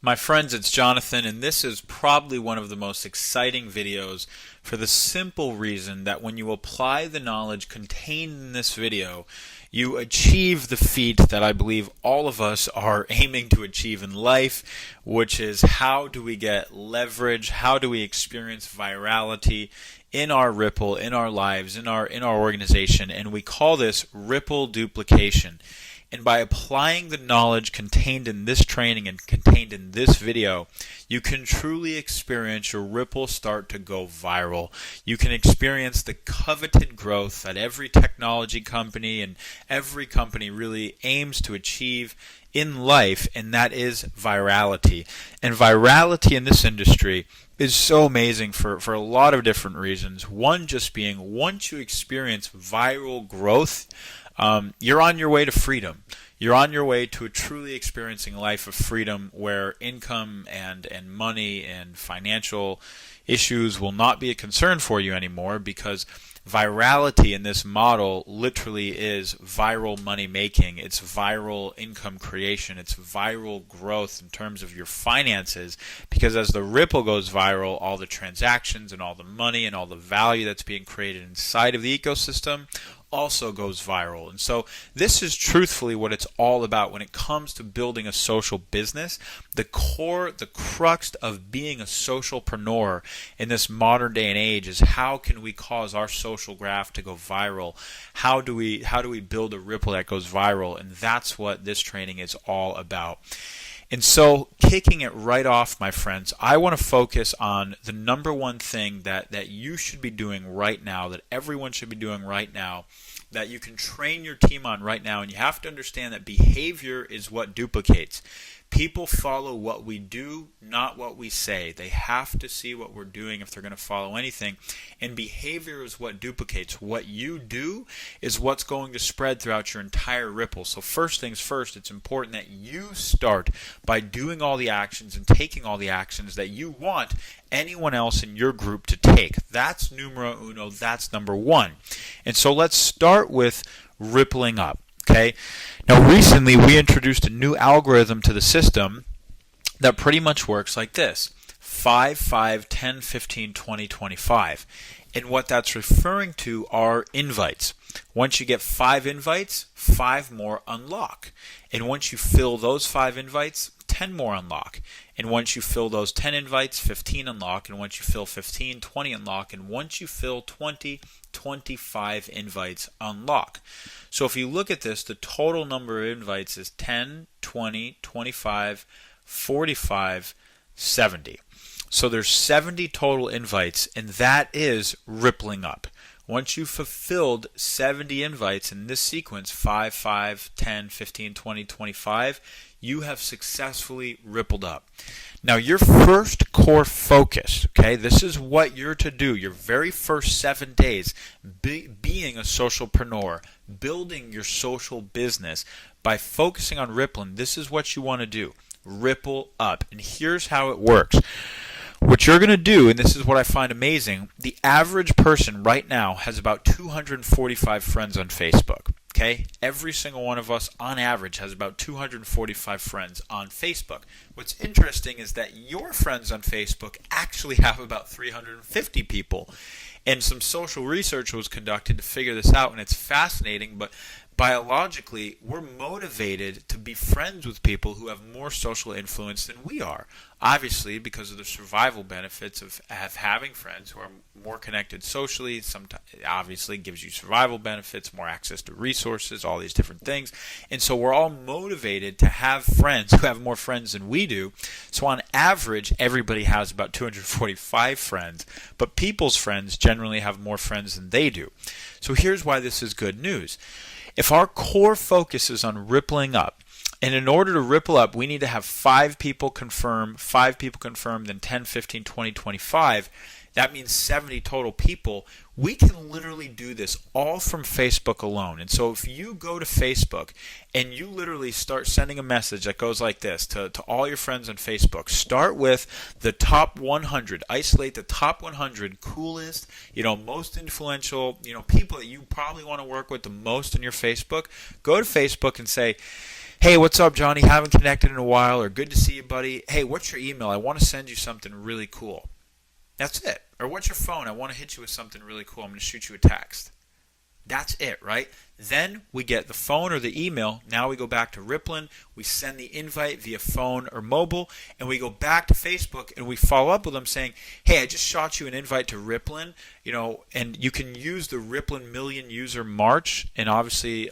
My friends, it's Jonathan, and this is probably one of the most exciting videos for the simple reason that when you apply the knowledge contained in this video, you achieve the feat that I believe all of us are aiming to achieve in life, which is how do we get leverage, how do we experience virality in our ripple, in our lives, in our organization, and we call this ripple duplication. And by applying the knowledge contained in this training and contained in this video, you can truly experience your ripple start to go viral. You can experience the coveted growth that every technology company and every company really aims to achieve in life, and that is virality. And virality in this industry is so amazing for a lot of different reasons. One just being, once you experience viral growth, you're on your way to freedom. You're on your way to a truly experiencing life of freedom where income and money and financial issues will not be a concern for you anymore, because virality in this model literally is viral money making. It's viral income creation. It's viral growth in terms of your finances, because as the ripple goes viral, all the transactions and all the money and all the value that's being created inside of the ecosystem also goes viral. And so this is truthfully what it's all about when it comes to building a social business. The core, the crux of being a socialpreneur in this modern day and age is how can we cause our social graph to go viral? How do we build a ripple that goes viral? And that's what this training is all about. And so, kicking it right off, my friends, I want to focus on the number one thing that you should be doing right now, that everyone should be doing right now, that you can train your team on right now. And you have to understand that behavior is what duplicates. People follow what we do, not what we say. They have to see what we're doing if they're going to follow anything. And behavior is what duplicates. What you do is what's going to spread throughout your entire ripple. So first things first, it's important that you start by doing all the actions and taking all the actions that you want anyone else in your group to take. That's numero uno. That's number one. And so let's start with rippling up. Okay. Now, recently we introduced a new algorithm to the system that pretty much works like this: 5, 5, 10, 15, 20, 25. And what that's referring to are invites. Once you get 5 invites, 5 more unlock. And once you fill those 5 invites, 10 more unlock. And once you fill those 10 invites, 15 unlock. And once you fill 15, 20 unlock. And once you fill 20, 25 invites unlock. So if you look at this, the total number of invites is 10, 20, 25, 45, 70. So there's 70 total invites, and that is rippling up. Once you've fulfilled 70 invites in this sequence, 5, 5, 10, 15, 20, 25, you have successfully rippled up. Now, your first core focus, okay, this is what you're to do your very first 7 days, being a socialpreneur, building your social business by focusing on rippling. This is what you want to do: ripple up. And here's how it works. What you're going to do, and this is what I find amazing, the average person right now has about 245 friends on Facebook. Okay? Every single one of us, on average, has about 245 friends on Facebook. What's interesting is that your friends on Facebook actually have about 350 people. And some social research was conducted to figure this out, and it's fascinating, but biologically, we're motivated to be friends with people who have more social influence than we are. Obviously, because of the survival benefits of having friends who are more connected socially, sometimes obviously gives you survival benefits, more access to resources, all these different things. And so we're all motivated to have friends who have more friends than we do. So on average, everybody has about 245 friends, but people's friends generally have more friends than they do. So here's why this is good news. If our core focus is on rippling up, and in order to ripple up, we need to have 5 people confirm, then 10, 15, 20, 25. That means 70 total people. We can literally do this all from Facebook alone. And so if you go to Facebook and you literally start sending a message that goes like this to all your friends on Facebook, start with the top 100. Isolate the top 100 coolest, most influential, people that you probably want to work with the most on your Facebook. Go to Facebook and say, Hey, what's up, Johnny? Haven't connected in a while, or good to see you, buddy. Hey, what's your email? I want to send you something really cool. That's it. Or what's your phone? I want to hit you with something really cool. I'm going to shoot you a text. That's it, right? Then we get the phone or the email. Now we go back to Rippling. We send the invite via phone or mobile, and we go back to Facebook and we follow up with them saying, "Hey, I just shot you an invite to Rippling, and you can use the Rippling Million User March, and obviously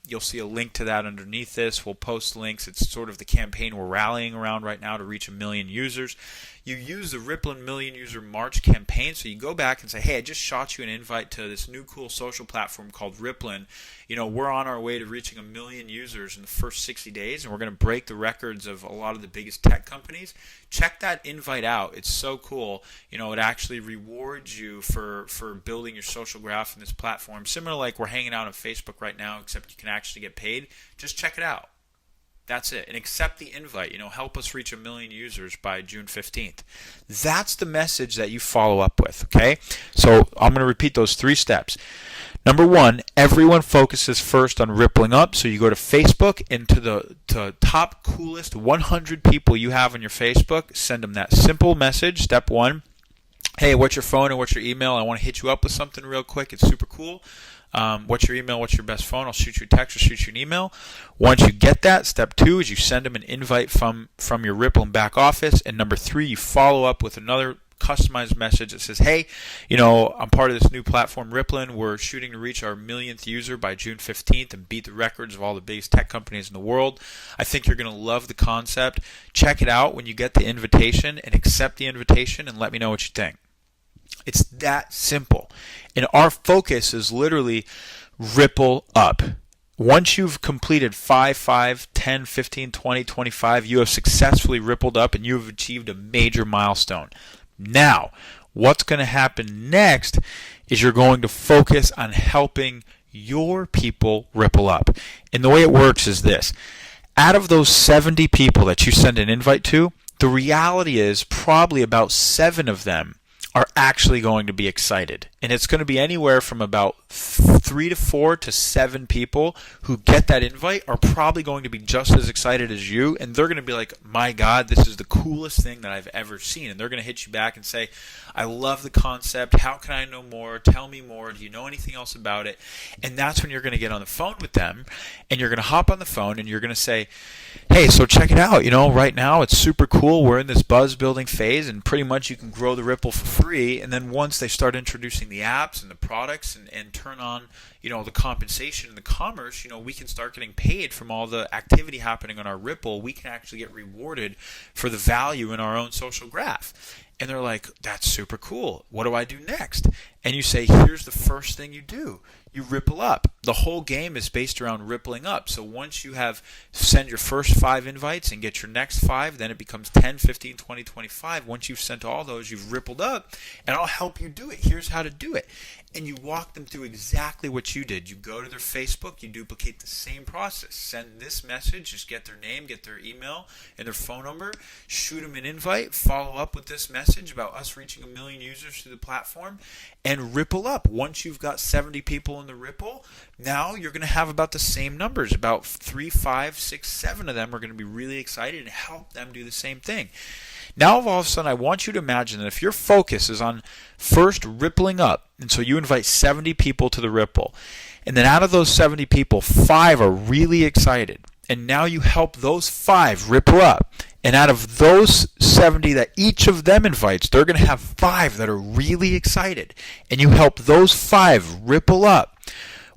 you'll see a link to that underneath this. We'll post links. It's sort of the campaign we're rallying around right now to reach 1 million users. You use the Rippling Million User March campaign, so you go back and say, "Hey, I just shot you an invite to this new cool social platform called Rippling. We're on our way to reaching 1 million users in the first 60 days, and we're going to break the records of a lot of the biggest tech companies. Check that invite out. It's so cool. It actually rewards you for building your social graph in this platform. Similar like we're hanging out on Facebook right now, except you can actually get paid. Just check it out." That's it. And accept the invite. Help us reach 1 million users by June 15th. That's the message that you follow up with, okay? So I'm going to repeat those 3 steps. Number 1, everyone focuses first on rippling up. So you go to Facebook and to the top coolest 100 people you have on your Facebook, send them that simple message. Step 1, "Hey, what's your phone and what's your email? I want to hit you up with something real quick. It's super cool. What's your email? What's your best phone? I'll shoot you a text or shoot you an email." Once you get that, step 2 is you send them an invite from your Rippling back office. And number 3, you follow up with another customized message that says, "Hey, I'm part of this new platform, Rippling. We're shooting to reach our 1,000,000th user by June 15th and beat the records of all the biggest tech companies in the world. I think you're going to love the concept. Check it out when you get the invitation and accept the invitation and let me know what you think." It's that simple. And our focus is literally ripple up. Once you've completed 5, 10, 15, 20, 25, you have successfully rippled up and you have achieved a major milestone. Now, what's going to happen next is you're going to focus on helping your people ripple up. And the way it works is this. Out of those 70 people that you send an invite to, the reality is probably about 7 of them are actually going to be excited. And it's going to be anywhere from about 3 to 4 to 7 people who get that invite are probably going to be just as excited as you. And they're going to be like, "My God, this is the coolest thing that I've ever seen." And they're going to hit you back and say, "I love the concept. How can I know more? Tell me more. Do you know anything else about it?" And that's when you're going to get on the phone with them. And you're going to hop on the phone and you're going to say, "Hey, so check it out. Right now it's super cool. We're in this buzz building phase and pretty much you can grow the Ripple for free. And then once they start introducing the apps and the products and turn on, the compensation and the commerce, we can start getting paid from all the activity happening on our Ripple. We can actually get rewarded for the value in our own social graph." And they're like, "That's super cool. What do I do next?" And you say, "Here's the first thing you do. You ripple up." The whole game is based around rippling up. So once you have send your first 5 invites and get your next 5, then it becomes 10, 15, 20, 25. Once you've sent all those, you've rippled up, and I'll help you do it. Here's how to do it. And you walk them through exactly what you did. You go to their Facebook, you duplicate the same process. Send this message, just get their name, get their email and their phone number, shoot them an invite, follow up with this message about us reaching 1 million users through the platform, and ripple up. Once you've got 70 people in the Ripple, now you're going to have about the same numbers. About 3, 5, 6, 7 of them are going to be really excited and help them do the same thing. Now, all of a sudden, I want you to imagine that if your focus is on first rippling up, and so you invite 70 people to the Ripple, and then out of those 70 people, 5 are really excited, and now you help those 5 ripple up, and out of those 70 that each of them invites, they're going to have 5 that are really excited, and you help those 5 ripple up.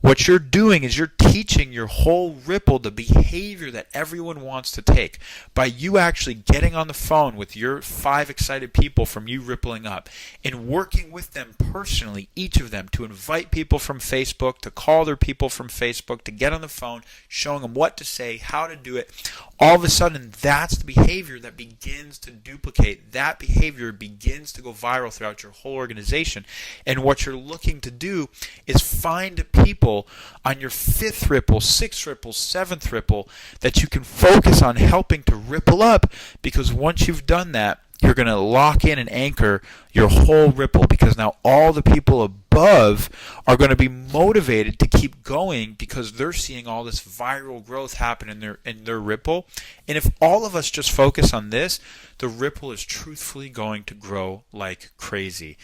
What you're doing is you're teaching your whole Ripple the behavior that everyone wants to take by you actually getting on the phone with your 5 excited people from you rippling up and working with them personally, each of them, to invite people from Facebook, to call their people from Facebook, to get on the phone, showing them what to say, how to do it. All of a sudden, that's the behavior that begins to duplicate. That behavior begins to go viral throughout your whole organization. And what you're looking to do is find people ripple, on your 5th ripple, 6th ripple, 7th ripple, that you can focus on helping to ripple up, because once you've done that, you're going to lock in and anchor your whole ripple, because now all the people above are going to be motivated to keep going because they're seeing all this viral growth happen in their ripple. And if all of us just focus on this, the ripple is truthfully going to grow like crazy.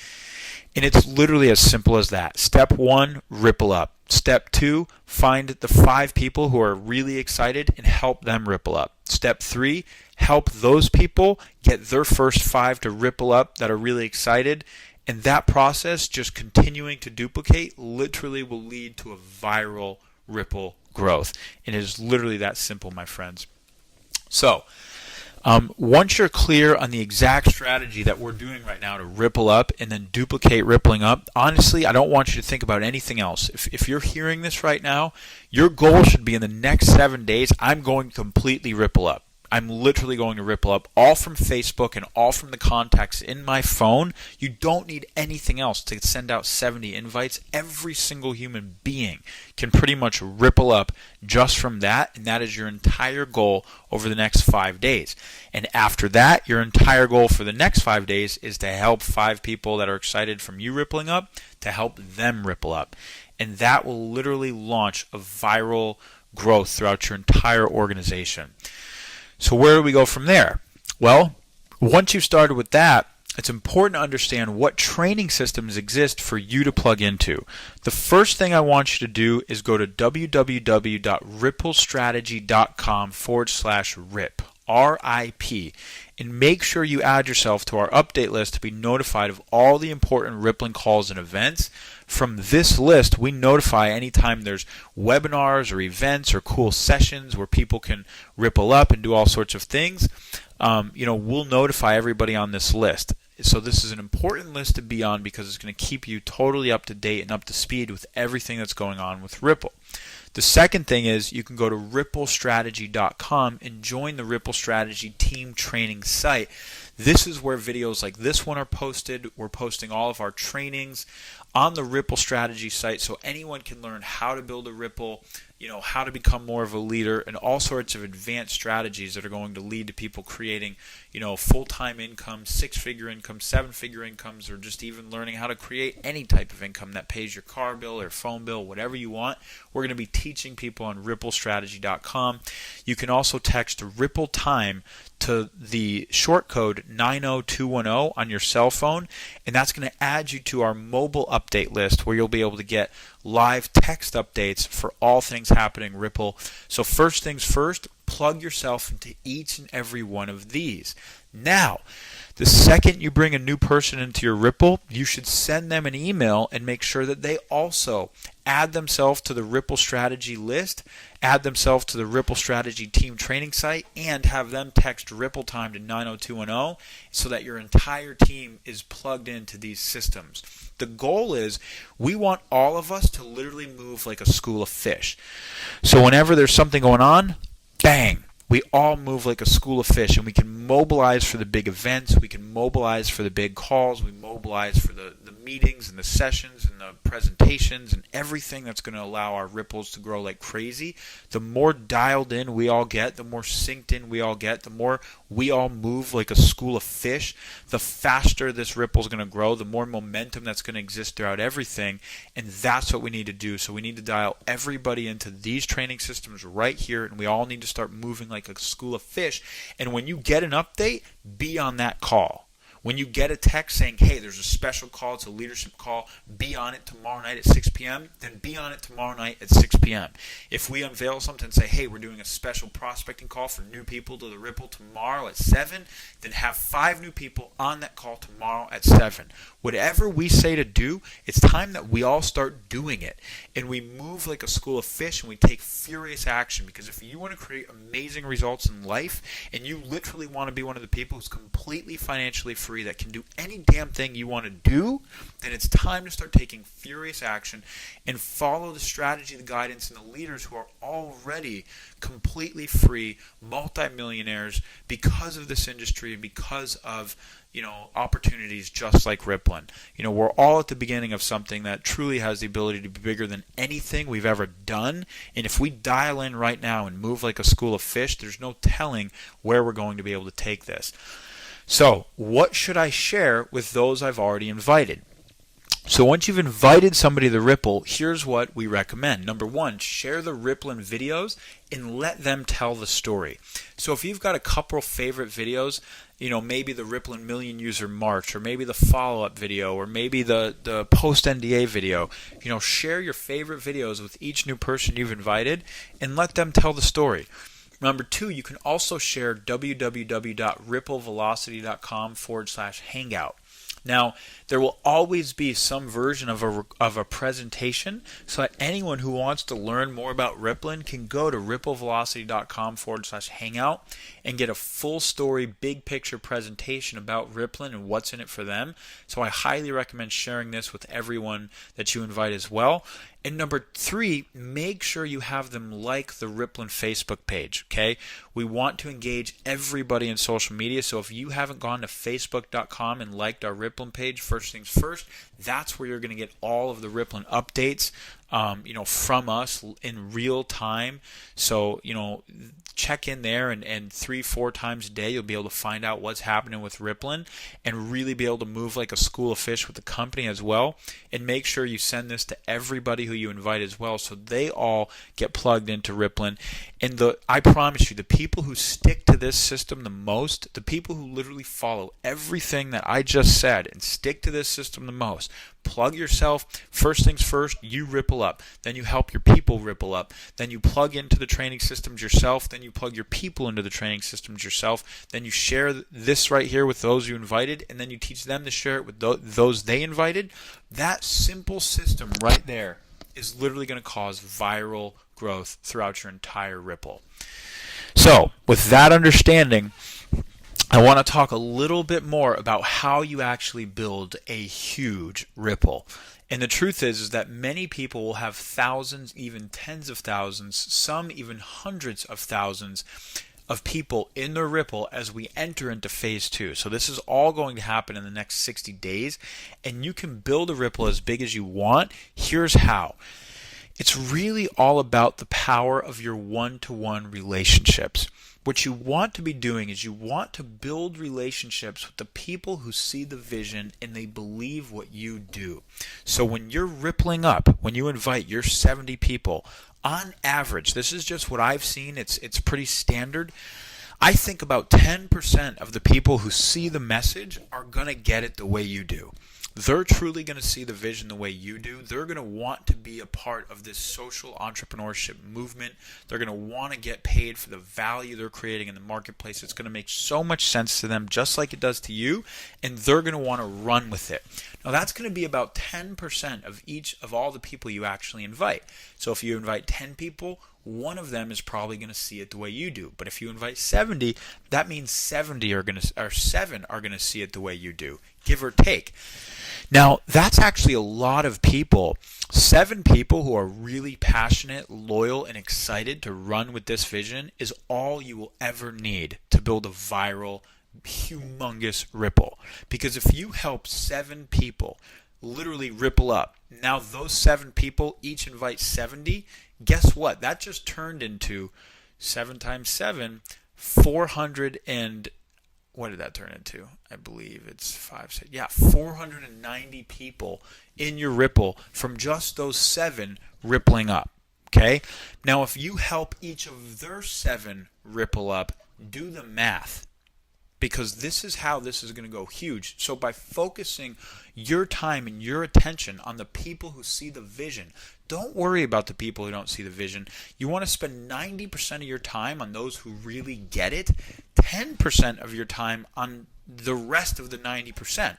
And it's literally as simple as that. Step 1, ripple up. Step 2, find the 5 people who are really excited and help them ripple up. Step 3, help those people get their first 5 to ripple up that are really excited. And that process, just continuing to duplicate, literally will lead to a viral ripple growth. It is literally that simple, my friends. So, once you're clear on the exact strategy that we're doing right now to ripple up and then duplicate rippling up, honestly, I don't want you to think about anything else. If you're hearing this right now, your goal should be in the next 7 days, I'm going to completely ripple up. I'm literally going to ripple up all from Facebook and all from the contacts in my phone. You don't need anything else to send out 70 invites. Every single human being can pretty much ripple up just from that, and that is your entire goal over the next 5 days. And after that, your entire goal for the next 5 days is to help 5 people that are excited from you rippling up to help them ripple up. And that will literally launch a viral growth throughout your entire organization. So where do we go from there? Well, once you've started with that, it's important to understand what training systems exist for you to plug into. The first thing I want you to do is go to www.ripplestrategy.com/RIP, RIP, and make sure you add yourself to our update list to be notified of all the important rippling calls and events. From this list, we notify anytime there's webinars or events or cool sessions where people can ripple up and do all sorts of things. We'll notify everybody on this list. So this is an important list to be on because it's going to keep you totally up to date and up to speed with everything that's going on with Ripple. The second thing is you can go to ripplestrategy.com and join the Ripple Strategy team training site. This is where videos like this one are posted. We're posting all of our trainings on the Ripple Strategy site so anyone can learn how to build a Ripple, how to become more of a leader, and all sorts of advanced strategies that are going to lead to people creating, full-time income, 6-figure income, 7-figure incomes, or just even learning how to create any type of income that pays your car bill or phone bill, whatever you want. We're going to be teaching people on ripplestrategy.com. You can also text Ripple Time to the short code 90210 on your cell phone, and that's going to add you to our mobile update list where you'll be able to get live text updates for all things happening Ripple. So first things first, plug yourself into each and every one of these. Now, the second you bring a new person into your Ripple, you should send them an email and make sure that they also add themselves to the Ripple Strategy list, add themselves to the Ripple Strategy team training site, and have them text Ripple Time to 90210 so that your entire team is plugged into these systems. The goal is we want all of us to literally move like a school of fish. So whenever there's something going on, bang, we all move like a school of fish, and we can mobilize for the big events, we can mobilize for the big calls, we mobilize for the meetings and the sessions and the presentations and everything that's going to allow our ripples to grow like crazy. The more dialed in we all get, the more synced in we all get, the more we all move like a school of fish, the faster this ripple is going to grow, the more momentum that's going to exist throughout everything, and that's what we need to do. So we need to dial everybody into these training systems right here, and we all need to start moving like a school of fish. And when you get an update, be on that call. When you get a text saying, hey, there's a special call, it's a leadership call, be on it tomorrow night at 6 p.m., then be on it tomorrow night at 6 p.m. If we unveil something and say, hey, we're doing a special prospecting call for new people to the Ripple tomorrow at 7, then have 5 new people on that call tomorrow at 7. Whatever we say to do, it's time that we all start doing it. And we move like a school of fish and we take furious action, because if you want to create amazing results in life and you literally want to be one of the people who's completely financially free theory that can do any damn thing you want to do, then it's time to start taking furious action and follow the strategy, the guidance, and the leaders who are already completely free multimillionaires because of this industry and because of opportunities just like Ripplen. We're all at the beginning of something that truly has the ability to be bigger than anything we've ever done. And if we dial in right now and move like a school of fish, there's no telling where we're going to be able to take this. So, what should I share with those I've already invited? So once you've invited somebody to the Ripple, here's what we recommend. Number one, share the Ripplen videos and let them tell the story. So if you've got a couple favorite videos, maybe the Ripplen Million User March, or maybe the follow-up video, or maybe the post-NDA video, share your favorite videos with each new person you've invited and let them tell the story. Number two, you can also share www.ripplevelocity.com/hangout. Now, there will always be some version of a presentation, so that anyone who wants to learn more about Ripplen can go to ripplevelocity.com/hangout and get a full story, big picture presentation about Ripplen and what's in it for them. So I highly recommend sharing this with everyone that you invite as well. And number three, make sure you have them like the Ripplen Facebook page, okay? We want to engage everybody in social media, so if you haven't gone to facebook.com and liked our Ripplen page, first things first, that's where you're going to get all of the Ripplen updates, from us in real time. So, check in there and 3-4 times a day you'll be able to find out what's happening with Ripplen and really be able to move like a school of fish with the company as well. And make sure you send this to everybody who you invite as well, so they all get plugged into Ripplen. And I promise you, the people who stick to this system the most, the people who literally follow everything that I just said and stick to this system the most, plug yourself. First things first, you ripple up. Then you help your people ripple up. Then you plug into the training systems yourself. Then you plug your people into the training systems yourself. Then you share this right here with those you invited, and then you teach them to share it with those they invited. That simple system right there is literally going to cause viral growth throughout your entire Ripple. So, with that understanding, I want to talk a little bit more about how you actually build a huge Ripple. And the truth is that many people will have thousands, even tens of thousands, some even hundreds of thousands of people in their Ripple as we enter into phase 2. So this is all going to happen in the next 60 days, and you can build a Ripple as big as you want. Here's how. It's really all about the power of your one-to-one relationships. What you want to be doing is you want to build relationships with the people who see the vision and they believe what you do. So when you're rippling up, when you invite your 70 people, on average, this is just what I've seen, it's pretty standard, I think about 10% of the people who see the message are going to get it the way you do. They're truly going to see the vision the way you do. They're going to want to be a part of this social entrepreneurship movement. They're going to want to get paid for the value they're creating in the marketplace. It's going to make so much sense to them, just like it does to you, and they're going to want to run with it. Now, that's going to be about 10% of each of all the people you actually invite. So if you invite 10 people, one of them is probably going to see it the way you do. But if you invite 70, that means 7 are going to see it the way you do, give or take. Now, that's actually a lot of people. 7 people who are really passionate, loyal, and excited to run with this vision is all you will ever need to build a viral, humongous Ripple. Because if you help 7 people literally ripple up, now those 7 people each invite 70, guess what? That just turned into 7 times 7, 400 and what did that turn into? I believe it's 490 people in your Ripple from just those 7 rippling up. Okay? Now, if you help each of their 7 ripple up, do the math. Because this is how this is going to go huge. So by focusing your time and your attention on the people who see the vision, don't worry about the people who don't see the vision. You want to spend 90% of your time on those who really get it, 10% of your time on the rest of the 90%.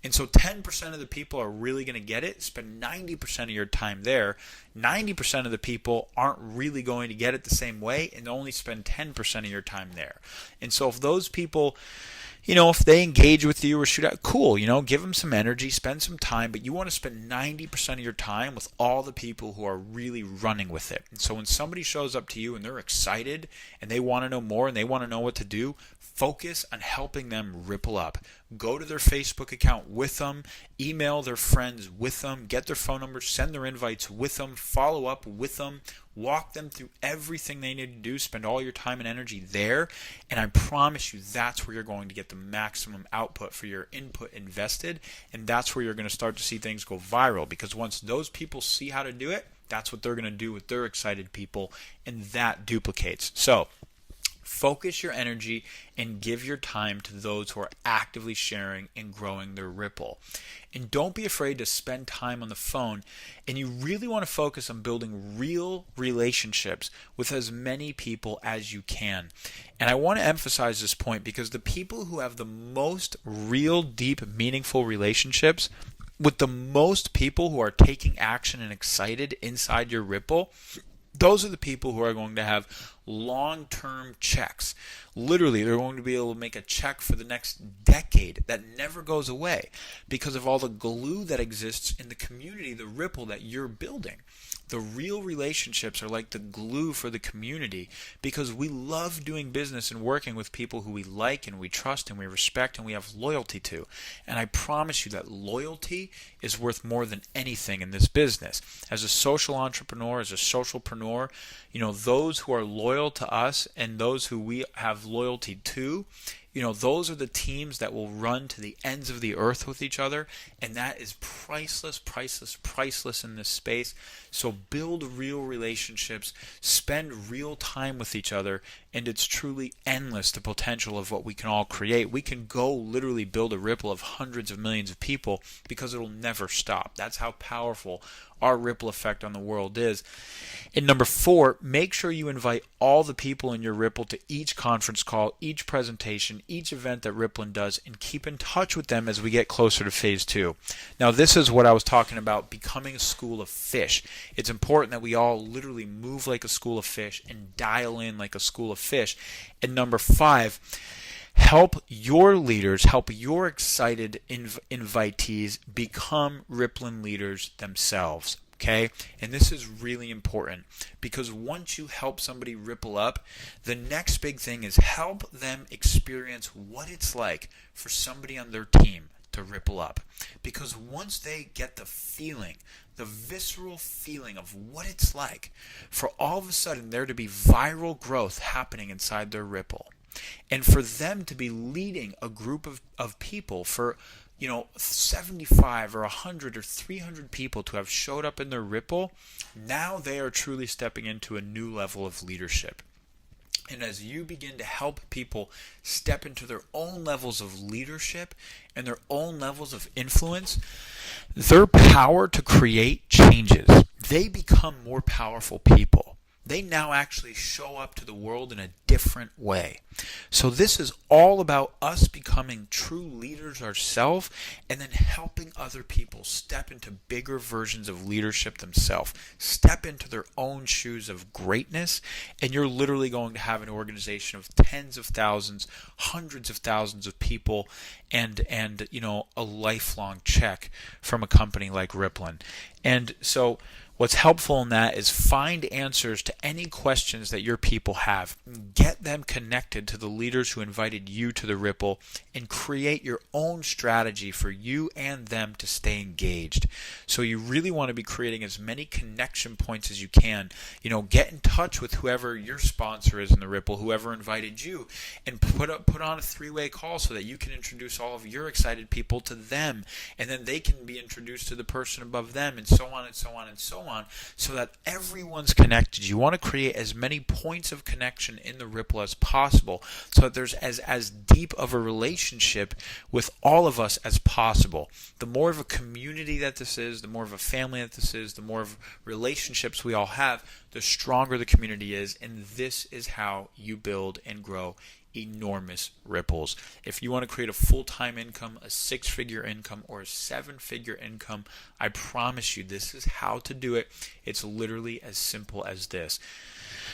And so 10% of the people are really going to get it. Spend 90% of your time there. 90% of the people aren't really going to get it the same way, and only spend 10% of your time there. And so if those people, if they engage with you or shoot out, cool, give them some energy, spend some time, but you want to spend 90% of your time with all the people who are really running with it. And so when somebody shows up to you and they're excited and they want to know more and they want to know what to do, focus on helping them ripple up. Go to their Facebook account with them, email their friends with them, get their phone numbers, send their invites with them, follow up with them, walk them through everything they need to do, spend all your time and energy there, and I promise you that's where you're going to get the maximum output for your input invested, and that's where you're going to start to see things go viral, because once those people see how to do it, that's what they're going to do with their excited people, and that duplicates. So focus your energy and give your time to those who are actively sharing and growing their ripple. And don't be afraid to spend time on the phone. And you really want to focus on building real relationships with as many people as you can. And I want to emphasize this point because the people who have the most real, deep, meaningful relationships with the most people who are taking action and excited inside your ripple, those are the people who are going to have long-term checks. Literally, they're going to be able to make a check for the next decade that never goes away because of all the glue that exists in the community, the ripple that you're building. The real relationships are like the glue for the community because we love doing business and working with people who we like and we trust and we respect and we have loyalty to. And I promise you that loyalty is worth more than anything in this business. As a social entrepreneur, as a socialpreneur, those who are loyal to us and those who we have loyalty to, those are the teams that will run to the ends of the earth with each other, and that is priceless, priceless, priceless in this space. So build real relationships, spend real time with each other, and it's truly endless, the potential of what we can all create. We can go literally build a ripple of hundreds of millions of people because it'll never stop. That's how powerful our ripple effect on the world is. And number 4, make sure you invite all the people in your ripple to each conference call, each presentation, each event that Rippling does, and keep in touch with them as we get closer to phase 2. Now, this is what I was talking about, becoming a school of fish. It's important that we all literally move like a school of fish and dial in like a school of fish. And number 5, help your leaders, help your excited invitees become Rippling leaders themselves. Okay? And this is really important because once you help somebody ripple up, the next big thing is help them experience what it's like for somebody on their team to ripple up. Because once they get the feeling, the visceral feeling of what it's like for all of a sudden there to be viral growth happening inside their ripple, and for them to be leading a group of people, for 75 or 100 or 300 people to have showed up in their ripple, now they are truly stepping into a new level of leadership. And as you begin to help people step into their own levels of leadership and their own levels of influence, their power to create changes. They become more powerful people. They now actually show up to the world in a different way. So this is all about us becoming true leaders ourselves and then helping other people step into bigger versions of leadership themselves, step into their own shoes of greatness, and you're literally going to have an organization of tens of thousands, hundreds of thousands of people, and a lifelong check from a company like Rippling. And so what's helpful in that is find answers to any questions that your people have. Get them connected to the leaders who invited you to the Ripple and create your own strategy for you and them to stay engaged. So you really want to be creating as many connection points as you can. Get in touch with whoever your sponsor is in the Ripple, whoever invited you, and put on a 3-way call so that you can introduce all of your excited people to them, and then they can be introduced to the person above them, and so on and so on and so on, so that everyone's connected. You want to create as many points of connection in the Ripple as possible so that there's as deep of a relationship with all of us as possible. The more of a community that this is, the more of a family that this is, the more of relationships we all have, the stronger the community is, and this is how you build and grow enormous ripples. If you want to create a full-time income, a 6-figure income, or a 7-figure income, I promise you this is how to do it. It's literally as simple as this.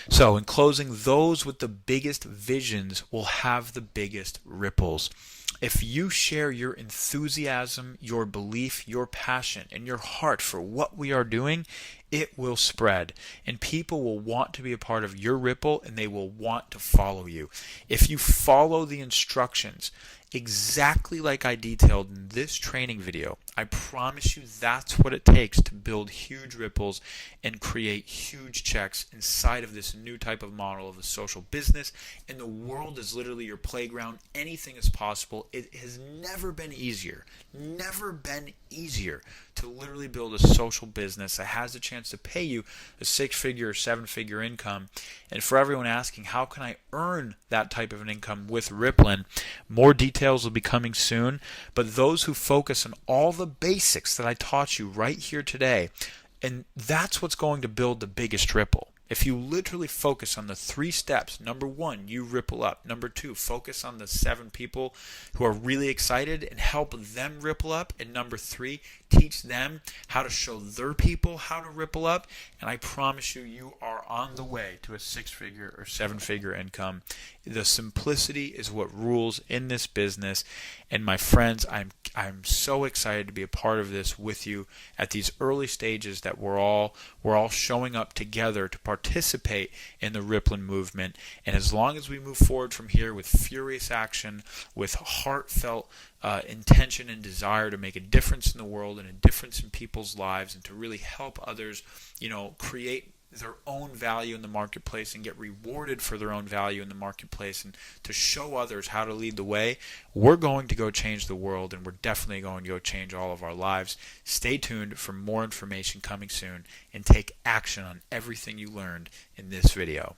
So in closing, those with the biggest visions will have the biggest ripples. If you share your enthusiasm, your belief, your passion, and your heart for what we are doing, it will spread. And people will want to be a part of your ripple, and they will want to follow you. If you follow the instructions exactly like I detailed in this training video, I promise you that's what it takes to build huge ripples and create huge checks inside of this new type of model of a social business. And the world is literally your playground. Anything is possible. It has never been easier to literally build a social business that has a chance to pay you a 6-figure or 7-figure income. And for everyone asking, how can I earn that type of an income with Ripplen? More details will be coming soon, but those who focus on all the basics that I taught you right here today, and that's what's going to build the biggest ripple. If you literally focus on the 3 steps, number 1, you ripple up. Number 2, focus on the 7 people who are really excited and help them ripple up. And number 3, teach them how to show their people how to ripple up. And I promise you, you are on the way to a 6-figure or 7-figure income. The simplicity is what rules in this business. And my friends, I'm so excited to be a part of this with you at these early stages that we're all showing up together to participate in the Ripplen movement. And as long as we move forward from here with furious action, with heartfelt intention and desire to make a difference in the world and a difference in people's lives and to really help others, create their own value in the marketplace and get rewarded for their own value in the marketplace and to show others how to lead the way, we're going to go change the world, and we're definitely going to go change all of our lives. Stay tuned for more information coming soon, and take action on everything you learned in this video.